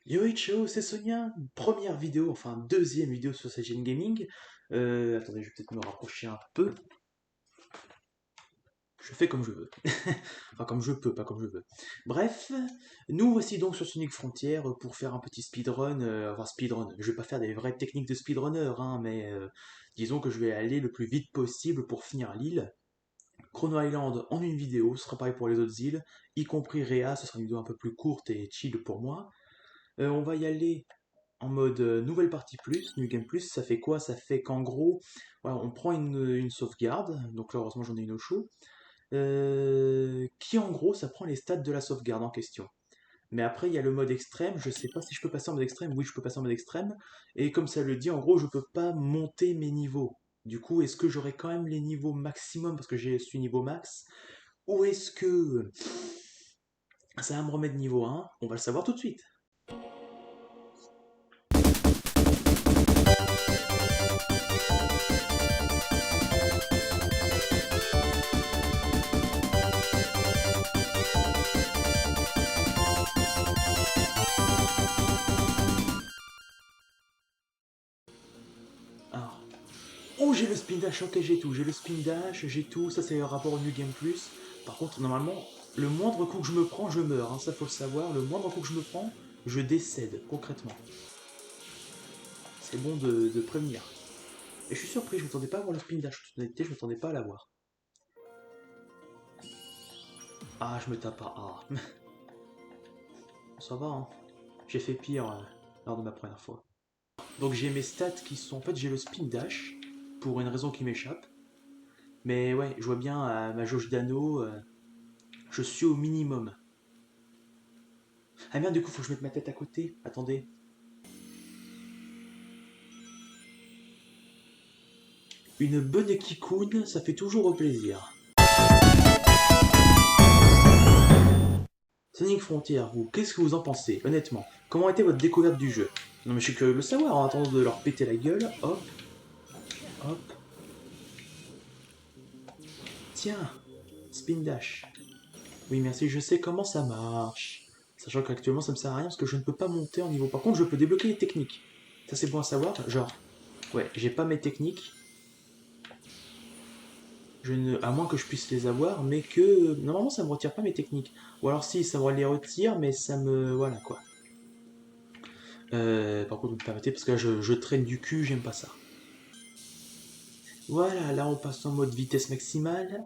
Yo ciao, c'est Sonia. Première vidéo, enfin deuxième vidéo sur cette chaîne gaming. Attendez, je vais peut-être me rapprocher un peu. Je fais comme je veux. Enfin, comme je peux, pas comme je veux. Bref, nous voici donc sur Sonic Frontier pour faire un petit speedrun. Enfin, speedrun. Je vais pas faire des vraies techniques de speedrunner, hein, mais disons que je vais aller le plus vite possible pour finir l'île. Chrono Island en une vidéo, ce sera pareil pour les autres îles, y compris Rhea, ce sera une vidéo un peu plus courte et chill pour moi. On va y aller en mode nouvelle partie plus, New Game Plus, ça fait quoi? Ça fait qu'en gros, voilà, on prend une sauvegarde, donc là heureusement j'en ai une au chaud, qui en gros ça prend les stats de la sauvegarde en question. Mais après il y a le mode extrême, je sais pas si je peux passer en mode extrême, oui je peux passer en mode extrême, et comme ça le dit, en gros je peux pas monter mes niveaux. Du coup, est-ce que j'aurai quand même les niveaux maximum parce que j'ai suis niveau max, ou est-ce que ça va me remettre niveau 1? On va le savoir tout de suite. Alors, oh, j'ai le spin dash, ok, j'ai tout. J'ai le spin dash, j'ai tout. Ça, c'est le rapport au New Game Plus. Par contre, normalement, le moindre coup que je me prends, je meurs. Hein, ça, faut le savoir. Le moindre coup que je me prends, je décède, concrètement. C'est bon de prévenir. Et je suis surpris, je m'attendais pas à avoir le spin dash. En toute honnêteté, je m'attendais pas à l'avoir. Ah, je me tape pas. Ah, ça va, hein. J'ai fait pire lors de ma première fois. Donc, j'ai mes stats qui sont. En fait, j'ai le spin dash, pour une raison qui m'échappe. Mais ouais, je vois bien à ma jauge d'anneau, je suis au minimum. Ah merde, du coup, faut que je mette ma tête à côté. Attendez. Une bonne kikoun, ça fait toujours plaisir. Sonic Frontier, vous, qu'est-ce que vous en pensez, honnêtement? Comment a été votre découverte du jeu? Non mais je suis curieux de le savoir en attendant de leur péter la gueule. Hop, hop. Tiens, spin dash. Oui, merci, je sais comment ça marche. Sachant qu'actuellement ça me sert à rien parce que je ne peux pas monter en niveau. Par contre, je peux débloquer les techniques. Ça c'est bon à savoir. Genre, ouais, j'ai pas mes techniques. À moins que je puisse les avoir, mais que normalement ça me retire pas mes techniques. Ou alors si, ça me les retire, mais ça me... Voilà quoi. Par contre, vous me permettez, parce que là je traîne du cul, j'aime pas ça. Voilà, là on passe en mode vitesse maximale.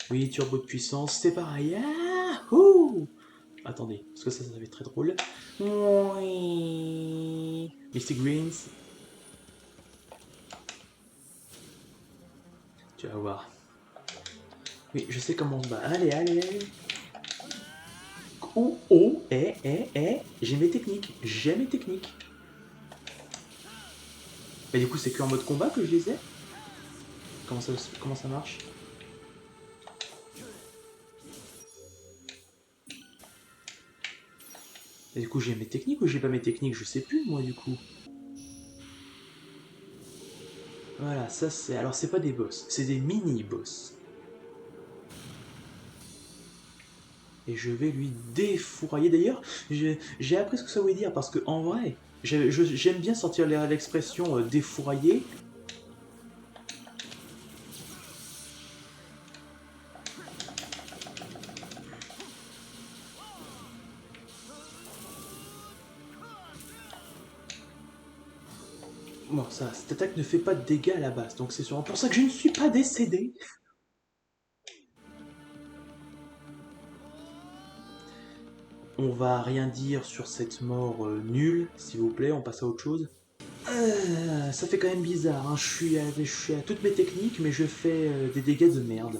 Oui, turbo de puissance, c'est pareil. Ah, ouh. Attendez, parce que ça va être très drôle. Oui. Mystic Greens, tu vas voir. Oui, je sais comment on se bat. Allez, allez, allez. Oh, oh, j'ai mes techniques, j'ai mes techniques. Mais du coup, c'est que en mode combat que je les ai. Comment ça marche? Et du coup, j'ai mes techniques ou j'ai pas mes techniques? Je sais plus, moi, du coup. Voilà, ça c'est... Alors, c'est pas des boss, c'est des mini-boss. Et je vais lui défourailler. D'ailleurs, j'ai appris ce que ça voulait dire, parce que en vrai, j'aime bien sortir l'expression défourailler. Bon, ça, cette attaque ne fait pas de dégâts à la base, donc c'est sûrement pour ça que je ne suis pas décédé. On va rien dire sur cette mort nulle, s'il vous plaît, on passe à autre chose. Ça fait quand même bizarre, hein. Je suis à toutes mes techniques, mais je fais des dégâts de merde.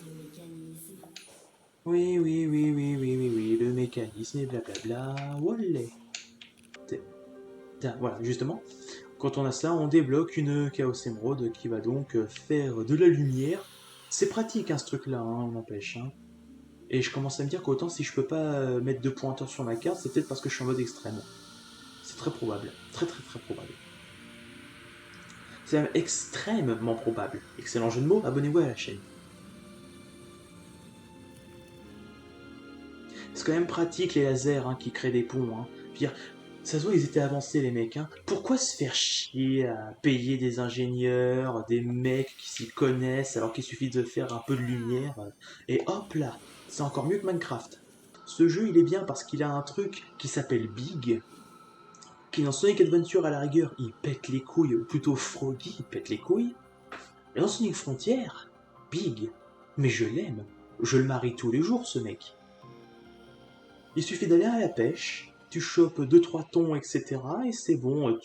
Oui, oui, oui, oui, oui, oui, oui, le mécanisme et blablabla, wallet. Voilà, justement, quand on a ça, on débloque une Chaos Emerald qui va donc faire de la lumière. C'est pratique, hein, ce truc-là, hein, on n'empêche. Hein. Et je commence à me dire qu'autant si je peux pas mettre de pointeurs sur ma carte, c'est peut-être parce que je suis en mode extrême. C'est très probable, très très très probable. C'est même extrêmement probable. Excellent jeu de mots, abonnez-vous à la chaîne. C'est quand même pratique les lasers hein, qui créent des ponts. Hein. Je veux dire, Ça se voit, ils étaient avancés, les mecs. Hein. Pourquoi se faire chier à payer des ingénieurs, des mecs qui s'y connaissent, alors qu'il suffit de faire un peu de lumière, et hop là, c'est encore mieux que Minecraft. Ce jeu, il est bien parce qu'il a un truc qui s'appelle Big, qui dans Sonic Adventure, à la rigueur, il pète les couilles, ou plutôt Froggy, il pète les couilles. Et dans Sonic Frontier, Big, mais je l'aime. Je le marie tous les jours, ce mec. Il suffit d'aller à la pêche, tu chopes deux trois thons, etc. Et c'est bon,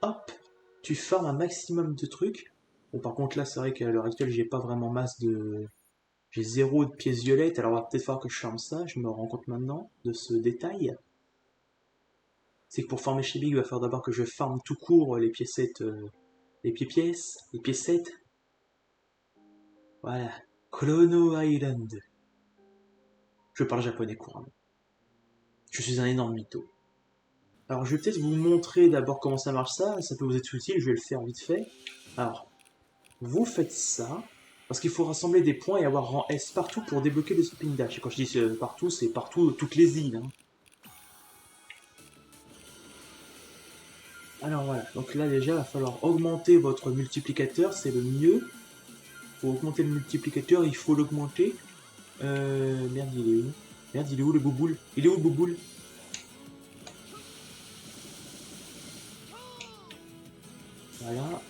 hop, tu farmes un maximum de trucs. Bon, par contre, là, c'est vrai qu'à l'heure actuelle, j'ai pas vraiment masse de. J'ai zéro de pièces violettes, alors il va peut-être falloir que je farme ça, je me rends compte maintenant de ce détail. C'est que pour farmer chez Big, il va falloir d'abord que je farme tout court les piécettes, les piécettes. Voilà. Chrono Island. Je parle japonais couramment. Je suis un énorme mytho. Alors je vais peut-être vous montrer d'abord comment ça marche ça peut vous être utile, je vais le faire vite fait. Alors, vous faites ça, parce qu'il faut rassembler des points et avoir rang S partout pour débloquer des spin dash. Et quand je dis partout, c'est partout, toutes les îles. Hein. Alors voilà, donc là déjà, il va falloir augmenter votre multiplicateur, c'est le mieux. Il faut augmenter le multiplicateur, il faut l'augmenter. Merde, il est où? Merde, il est où le bouboule? Il est où le bouboule? Voilà.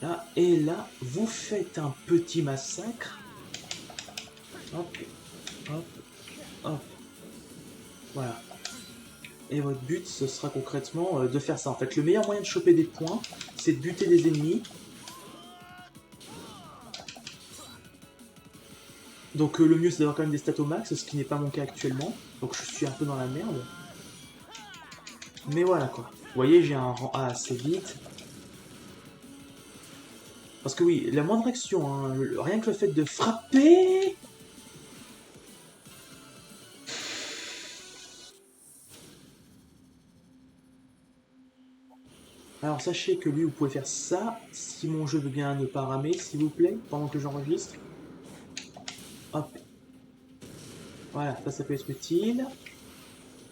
Là, et là, vous faites un petit massacre. Hop, hop, hop. Voilà. Et votre but, ce sera concrètement de faire ça. En fait, le meilleur moyen de choper des points, c'est de buter des ennemis. Donc le mieux, c'est d'avoir quand même des stats au max, ce qui n'est pas mon cas actuellement. Donc je suis un peu dans la merde. Mais voilà quoi. Vous voyez, j'ai un rang A assez vite. Parce que oui, la moindre action, hein, rien que le fait de frapper... Alors sachez que lui, vous pouvez faire ça, si mon jeu veut bien ne pas ramer, s'il vous plaît, pendant que j'enregistre. Hop. Voilà, ça peut être utile.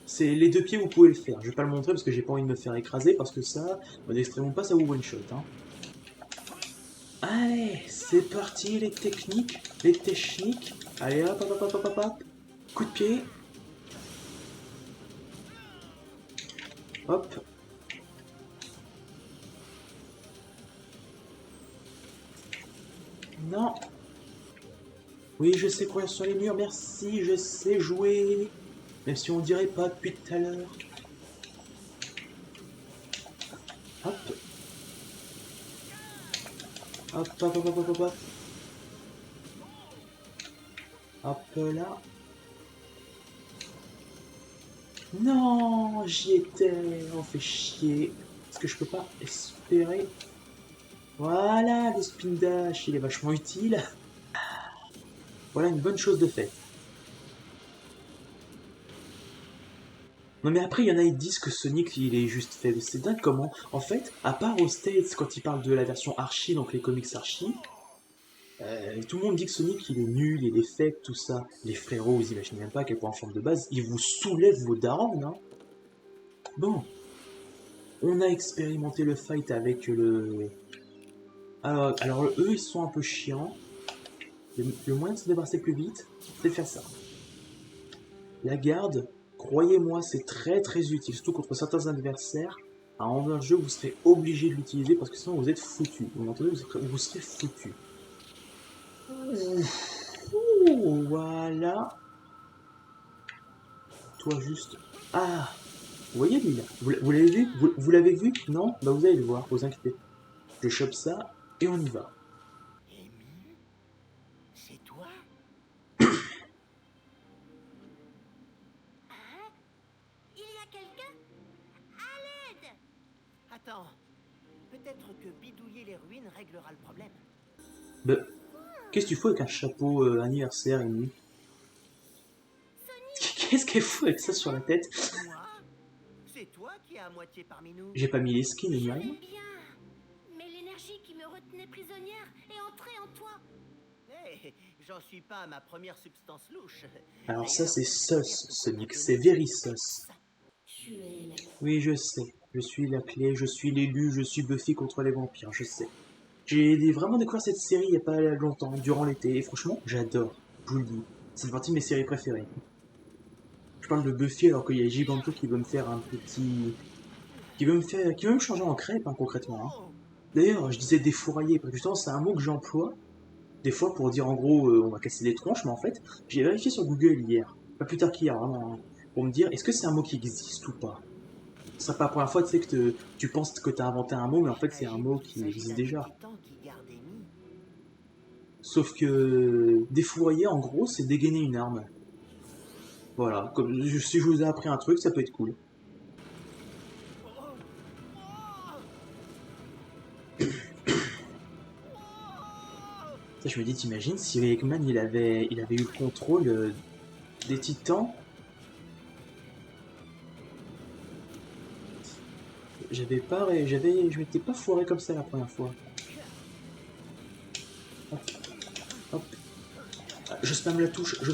C'est les deux pieds, vous pouvez le faire. Je vais pas le montrer parce que j'ai pas envie de me faire écraser, parce que ça, extrêmement pas, ça vous one shot. Hein. Allez, c'est parti, les techniques, les techniques. Allez, hop, hop, hop, hop, hop, hop. Coup de pied. Hop. Non. Oui, je sais courir sur les murs, merci, je sais jouer. Même si on dirait pas depuis tout à l'heure. Hop. Hop, hop, hop, hop, hop, hop. Hop là. Non, j'y étais. On fait chier. Est-ce que je peux pas espérer? Voilà, le spin dash, il est vachement utile. Voilà une bonne chose de faite. Non mais après, il y en a qui disent que Sonic, il est juste faible. C'est dingue comment, en fait, à part aux States, quand ils parlent de la version Archie, donc les comics Archie, tout le monde dit que Sonic, il est nul, il est faible, tout ça. Les frérots, vous imaginez même pas à quel point en forme de base, ils vous soulèvent vos darons, hein. Bon, on a expérimenté le fight avec le... alors eux, ils sont un peu chiants. Le moyen de se débarrasser plus vite, c'est de faire ça. La garde, croyez-moi, c'est très très utile, surtout contre certains adversaires. En un jeu, vous serez obligé de l'utiliser parce que sinon vous êtes foutu. Vous m'entendez, vous serez foutu. Voilà. Toi juste. Ah, vous voyez lui là? Vous l'avez vu? Vous l'avez vu? Non? Bah vous allez le voir, vous inquiétez. Je chope ça et on y va. Amy, c'est toi? Hein? Il y a quelqu'un? À l'aide! Attends, peut-être que bidouiller les ruines réglera le problème. Bah, qu'est-ce que tu fous avec un chapeau anniversaire, Amy? Qu'est-ce qu'elle fout avec ça sur la tête? Moi? C'est toi qui es à moitié parmi nous. J'ai pas mis les skins, Je ni rien. vais bien. Mais l'énergie qui me retenait prisonnière est entrée en toi. Eh, j'en suis pas à ma première substance louche. Alors ça D'ailleurs, c'est ça veut dire sus, qu'on pourra Sonic, donner c'est des very nouvelles sus. comme ça. Tu es la... Oui, je sais. Je suis la clé, je suis l'élu, je suis Buffy contre les vampires, je sais. J'ai vraiment découvert cette série il y a pas longtemps, durant l'été, et franchement, j'adore. Je vous le dis. C'est partie de mes séries préférées. Je parle de Buffy alors qu'il y a Giganto qui veut me faire un petit... qui veut me changer en crêpe, hein, concrètement. Hein. Oh, D'ailleurs, je disais défourailler, parce que justement, c'est un mot que j'emploie, des fois pour dire en gros, on va casser des tronches, mais en fait, j'ai vérifié sur Google hier, pas plus tard qu'hier, vraiment, hein, pour me dire, est-ce que c'est un mot qui existe ou pas. Ce serait pas la première fois, tu sais, que tu penses que t'as inventé un mot, mais en fait, c'est un j'imagine mot qu'il qui s'agit existe d'un déjà. titan qui garde des nids. Sauf que défourailler, en gros, c'est dégainer une arme. Voilà, comme si je vous ai appris un truc, ça peut être cool. Oh, oh, oh. Ça, je me dis, t'imagines si Eggman il avait eu le contrôle des titans. Je m'étais pas foiré comme ça la première fois. Hop, hop. Je spam la touche, j'en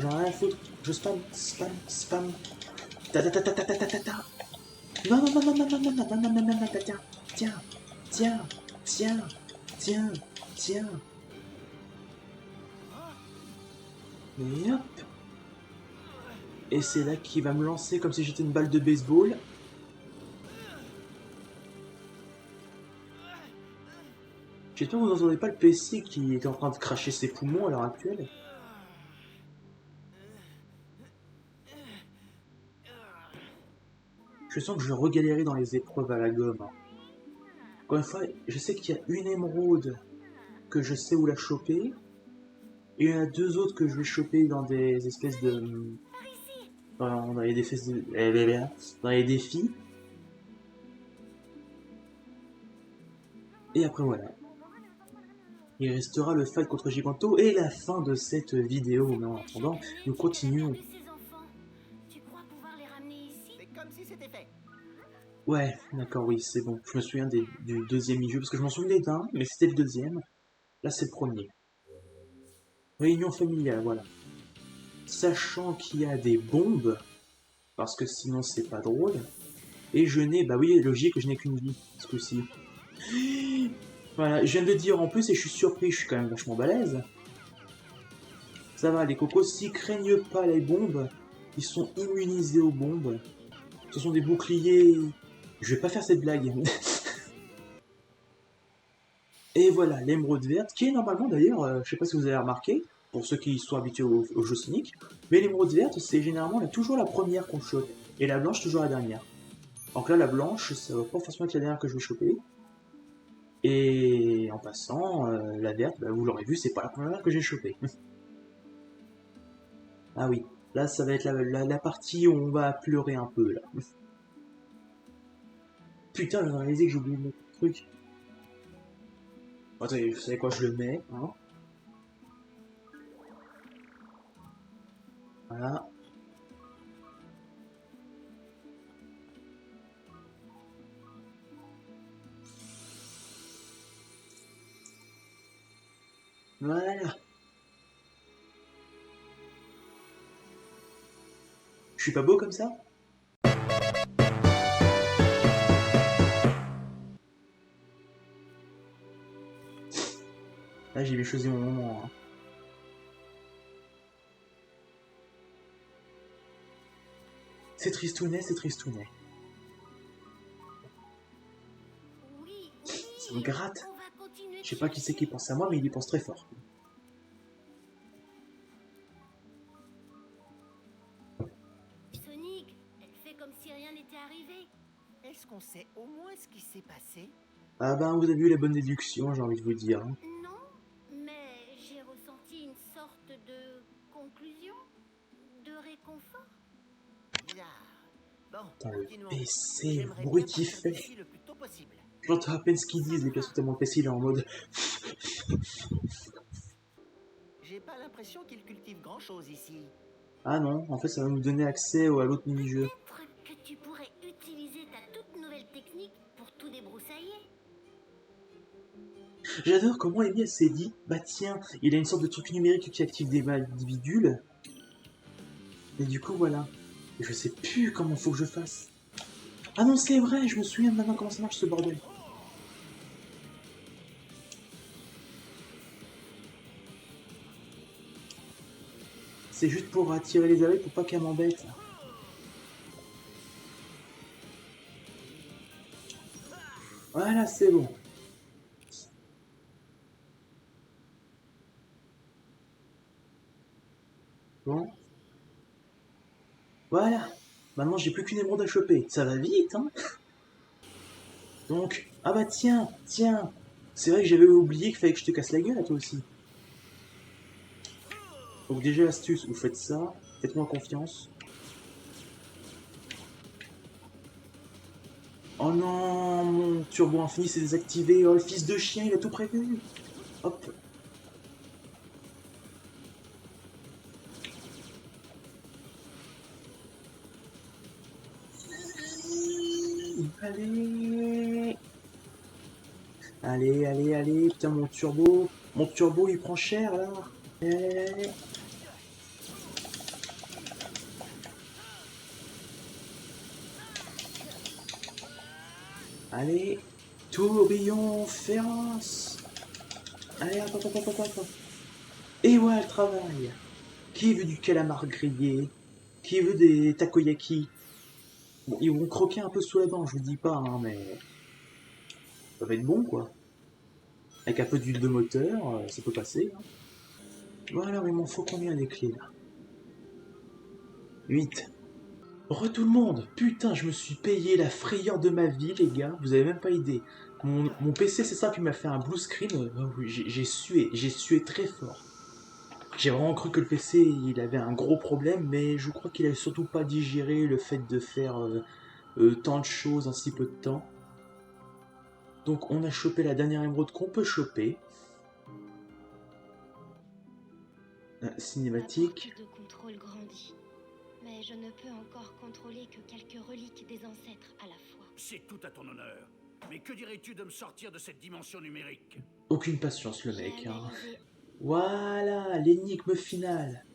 ai rien à foutre. Je spam, spam, spam. Ta ta ta ta ta ta ta ta ta. Non non non non non non non non non non non non non tiens, tiens, tiens, tiens, tiens, tiens. Et hop. Et c'est là qu'il va me lancer comme si j'étais une balle de baseball. J'espère que vous n'entendez pas le PC qui est en train de cracher ses poumons à l'heure actuelle. Je sens que je vais regalérer dans les épreuves à la gomme. Hein. Encore une fois, je sais qu'il y a une émeraude que je sais où la choper. Et il y en a deux autres que je vais choper dans des espèces de... dans les dans les défis. Et après voilà. Il restera le fight contre Giganto et la fin de cette vidéo. Mais en attendant, nous continuons. ces enfants. Tu crois pouvoir les ramener ici? C'est comme si c'était fait. Ouais, d'accord, oui, c'est bon. Je me souviens du deuxième mini-jeu, parce que je m'en souvenais d'un, mais c'était le deuxième. Là, c'est le premier. Réunion familiale, voilà. Sachant qu'il y a des bombes, parce que sinon c'est pas drôle. Et je n'ai, bah oui, logique, je n'ai qu'une vie, ce coup-ci. Voilà, je viens de le dire en plus et je suis surpris, je suis quand même vachement balèze. Ça va, les cocos, s'ils craignent pas les bombes, ils sont immunisés aux bombes. Ce sont des boucliers... Je vais pas faire cette blague. Et voilà, l'émeraude verte, qui est normalement d'ailleurs, je sais pas si vous avez remarqué, pour ceux qui sont habitués au jeu Sonic, mais l'émeraude verte, c'est généralement toujours la première qu'on chope, et la blanche toujours la dernière. Donc là, la blanche, ça va pas forcément être la dernière que je vais choper. Et en passant, la verte, bah, vous l'aurez vu, c'est pas la première que j'ai chopée. Ah oui, là ça va être la partie où on va pleurer un peu là. Putain, j'ai réalisé que j'ai oublié de mettre le truc. Attendez, vous savez quoi, je le mets, hein. Voilà. Voilà. Je suis pas beau comme ça? Là, j'ai bien choisi mon moment. Hein. C'est tristounet, c'est tristounet. Oui, Ça me gratte. on va continuer. Je sais pas qui c'est qui pense à moi, mais il y pense très fort. Sonic, elle fait comme si rien n'était arrivé. Est-ce qu'on sait au moins ce qui s'est passé? Ah ben, vous avez eu la bonne déduction, j'ai envie de vous dire. Hein. Non, mais j'ai ressenti une sorte de conclusion, de réconfort. Bizarre. Bon, Putain, le continuons. PC, le J'aimerais bruit bien qu'il partir fait. d'ici le plus tôt possible. J'entends à peine ce qu'ils disent, les pièces sont tellement PC, il est en mode... J'ai pas l'impression qu'il cultive grand-chose ici. Ah non, en fait ça va nous donner accès à l'autre mini-jeu. Peut-être que tu pourrais utiliser ta toute nouvelle technique pour tout débroussailler. J'adore comment Amy elle s'est dit, bah tiens, il a une sorte de truc numérique qui active des bidules. Et du coup, voilà. Et je sais plus comment faut que je fasse. Ah non, c'est vrai, je me souviens maintenant comment ça marche ce bordel. C'est juste pour attirer les abeilles pour pas qu'elles m'embêtent. Voilà, c'est bon. Bon, voilà. Maintenant, j'ai plus qu'une émeraude à choper. Ça va vite, hein. Donc, ah bah tiens, tiens. C'est vrai que j'avais oublié qu'il fallait que je te casse la gueule à toi aussi. Donc déjà l'astuce, vous faites ça. Faites-moi confiance. Oh non, mon turbo infini s'est désactivé. Oh, le fils de chien, il a tout prévu. Hop. Allez. Allez, allez, allez. Putain, mon turbo. Mon turbo, il prend cher, là. Allez, allez, allez. Allez. Tourbillon féroce. Allez, hop, hop, hop, hop, hop. Et voilà le travail. Qui veut du calamar grillé? Qui veut des takoyaki? Bon, ils vont croquer un peu sous la dent, je vous dis pas, hein, mais ça va être bon, quoi. Avec un peu d'huile de moteur, ça peut passer. Hein. Bon alors, il m'en faut combien des clés, là? 8. Tout le monde! Putain, je me suis payé la frayeur de ma vie, les gars. Vous avez même pas idée. Mon PC, c'est ça, puis il m'a fait un blue screen. Oui, j'ai sué très fort. J'ai vraiment cru que le PC, il avait un gros problème, mais je crois qu'il avait surtout pas digéré le fait de faire tant de choses en si peu de temps. Donc on a chopé la dernière émeraude qu'on peut choper. Cinématique. La portée de contrôle grandit, mais je ne peux encore contrôler que quelques reliques des ancêtres à la fois. C'est tout à ton honneur. Mais que dirais-tu de me sortir de cette dimension numérique? Aucune patience, le J'ai mec. Hein. analysé. Voilà, l'énigme finale.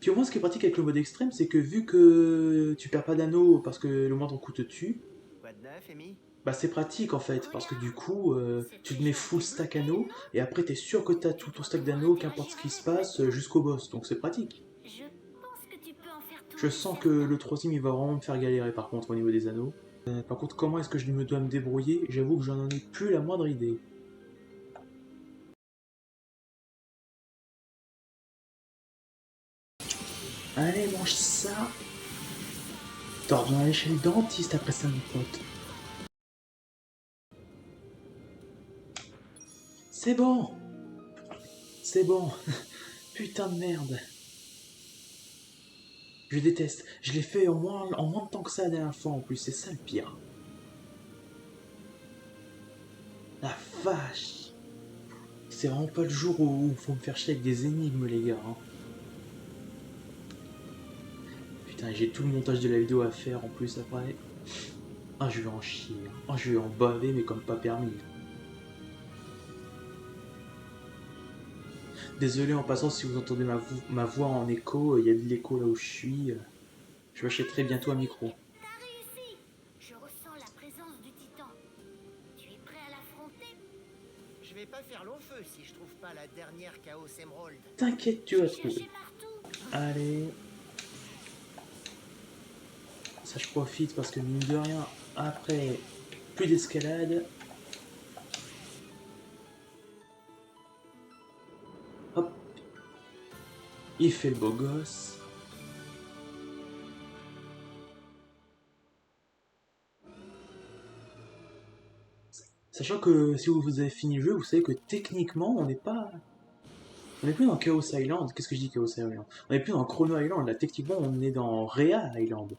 Puis au moins, ce qui est pratique avec le mode extrême, c'est que vu que tu perds pas d'anneau parce que le moindre coup te tue, Quoi de neuf, Amy? bah c'est pratique en fait, parce que du coup, tu te mets full stack anneau, et après t'es sûr que t'as tout ton stack d'anneaux, qu'importe ce qui se passe, jusqu'au boss, donc c'est pratique. Je pense que tu peux en faire tout. Je sens que le troisième il va vraiment me faire galérer par contre au niveau des anneaux. Par contre, comment est-ce que je me dois me débrouiller? J'avoue que j'en ai plus la moindre idée. Allez, mange ça. T'en reviens aller chez le dentiste après ça, mon pote. C'est bon. C'est bon. Putain de merde. Je déteste. Je l'ai fait en moins de temps que ça la dernière fois en plus. C'est ça le pire. La vache. C'est vraiment pas le jour où faut me faire chier avec des énigmes, les gars. Hein. Putain, j'ai tout le montage de la vidéo à faire en plus après. Ah, je vais en chier. Ah, je vais en baver, mais comme pas permis. Désolé en passant si vous entendez ma voix en écho. Il y a de l'écho là où je suis. Je m'achèterai bientôt un micro. T'as réussi. Je ressens la présence du titan. Tu es prêt à l'affronter? Je vais pas faire long feu si je trouve pas la dernière Chaos Emerald. T'inquiète, tu vas J'ai cherché trouver. partout. Allez. Ça, je profite parce que mine de rien, après, plus d'escalade. Hop. Il fait le beau gosse. Sachant que si vous avez fini le jeu, vous savez que techniquement, on n'est pas... On n'est plus dans Chaos Island. Qu'est-ce que je dis Chaos Island? On n'est plus dans Chrono Island. Là, techniquement, on est dans Rhea Island.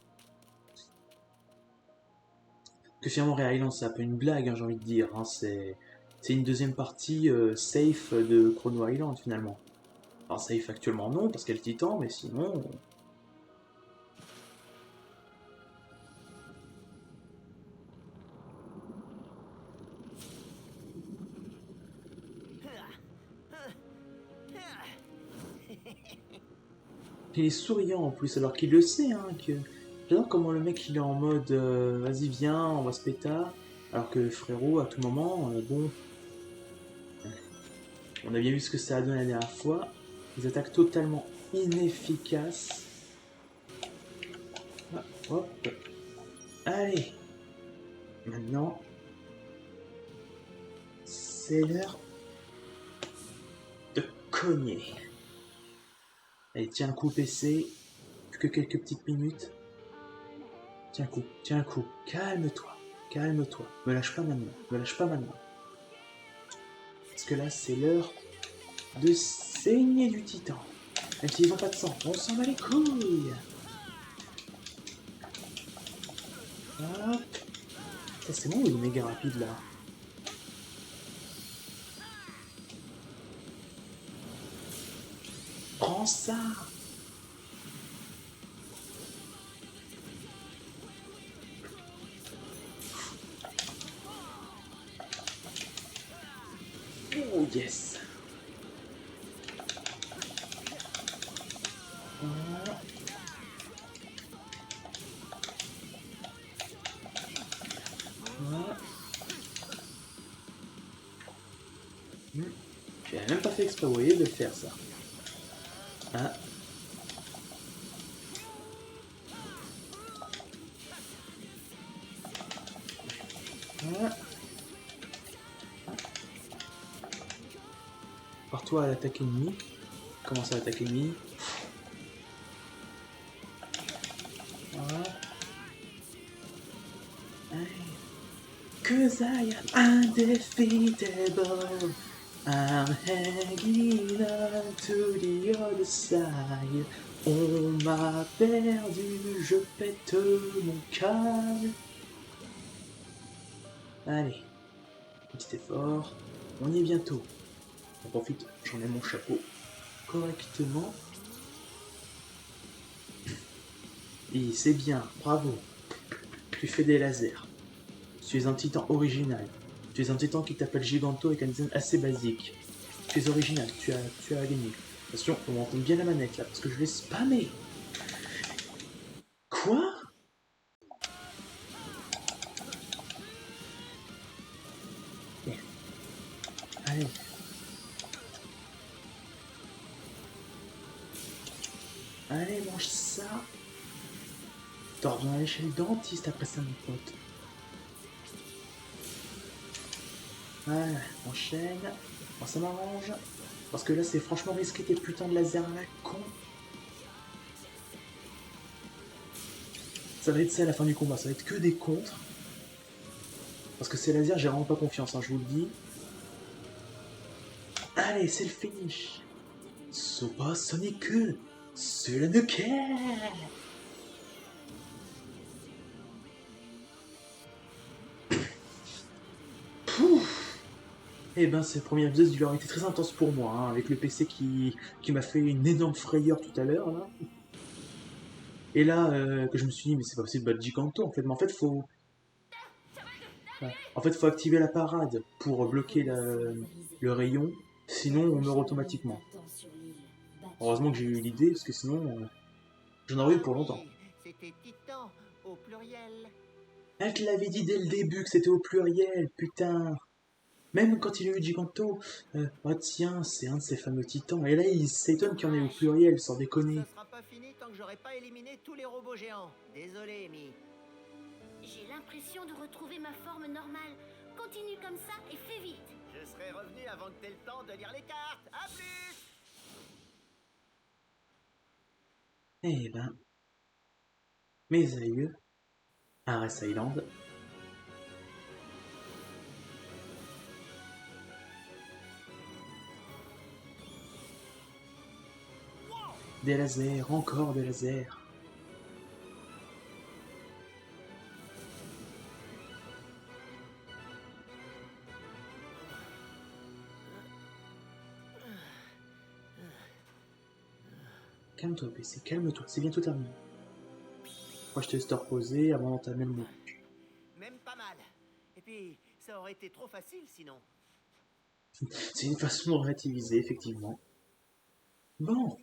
Que finalement, Rhea Island, c'est un peu une blague, hein, j'ai envie de dire. Hein. C'est une deuxième partie safe de Chrono Island, finalement. Alors, safe actuellement, non, parce qu'elle est Titan, mais sinon... Il est souriant en plus, alors qu'il le sait, hein, que... J'adore comment le mec il est en mode vas-y viens, on va se péta, alors que le frérot à tout moment, bon, on a bien vu ce que ça a donné la dernière fois, des attaques totalement inefficaces. Ah, hop, allez, maintenant, c'est l'heure de cogner. Allez, tiens le coup PC, plus que quelques petites minutes. Tiens le coup, calme-toi, calme-toi, me lâche pas maintenant, me lâche pas maintenant. Parce que là, c'est l'heure de saigner du titan. Même s'ils ont pas de sang, on s'en bat les couilles. Hop. Ça, c'est bon, il est méga rapide là. Prends ça. Oh yes. Voilà. Voilà. J'ai même pas fait exprès, vous voyez, de le faire ça. Hein. Voilà. Pars-toi à l'attaque ennemie. Commence à l'attaque ennemie. Voilà. Cause I am undefeatable. I'm hanging on to the other side. On m'a perdu, je pète mon câble. Allez, petit effort, on y est bientôt. On profite, j'en ai mon chapeau correctement. Et c'est bien, bravo. Tu fais des lasers. Tu es un titan original. Tu es un titan qui t'appelle Giganto avec un design assez basique. Tu es original, tu as gagné. Attention, on m'entend bien la manette là, parce que je vais spammer. Quoi? Allez. Allez, mange ça. T'en reviens aller chez le dentiste après ça, mon pote. Voilà, enchaîne. Bon, ça m'arrange. Parce que là, c'est franchement risqué tes putains de lasers à la con. Ça va être ça à la fin du combat, ça va être que des contres. Parce que ces lasers, j'ai vraiment pas confiance, hein, je vous le dis. Allez, c'est le finish. Soba Sonic, c'est le nuker. Pouf. Eh ben, ce premier épisode, il aurait été très intense pour moi, hein, avec le PC qui m'a fait une énorme frayeur tout à l'heure, là. Et là, que je me suis dit, mais c'est pas possible de battre Giganto, en fait. Mais en fait, faut... Ouais. En fait, faut activer la parade pour bloquer le rayon, sinon on meurt automatiquement. Heureusement que j'ai eu l'idée, parce que sinon, j'en aurais eu pour longtemps. C'était Titan, au pluriel. Elle te l'avait dit dès le début que c'était au pluriel, putain. Même quand il a eu Giganto, oh tiens, c'est un de ces fameux titans. Et là, il s'étonne qu'il y en ait au pluriel, sans déconner. Ça sera pas fini tant que j'aurai pas éliminé tous les robots géants. Désolé, Amy. J'ai l'impression de retrouver ma forme normale. Continue comme ça et fais vite. Je serai revenu avant que t'aies le temps de lire les cartes. À plus! Eh ben, mes aïeux, Ares Island. Des lasers, encore des lasers. Calme-toi, PC, calme-toi, c'est bientôt terminé. Moi, je te laisse te reposer avant d'entamer le mot. Même pas mal. Et puis, ça aurait été trop facile sinon. C'est une façon de relativiser, effectivement. Bon.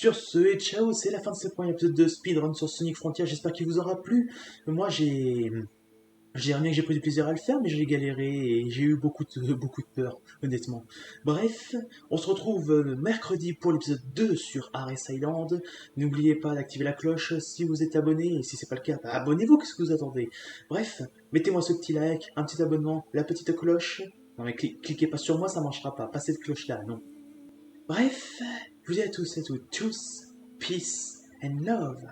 Sur ce, et ciao, c'est la fin de ce premier épisode de Speedrun sur Sonic Frontier. J'espère qu'il vous aura plu. Moi, j'ai remarqué que j'ai pris du plaisir à le faire, mais j'ai galéré et j'ai eu beaucoup de peur, honnêtement. Bref, on se retrouve mercredi pour l'épisode 2 sur Ares Island. N'oubliez pas d'activer la cloche si vous êtes abonné, et si c'est pas le cas, bah, abonnez-vous, qu'est-ce que vous attendez? Bref, mettez-moi ce petit like, un petit abonnement, la petite cloche. Non mais cliquez pas sur moi, ça marchera pas, pas cette cloche là, non. Bref, je vous dis à tous et à toutes, peace and love.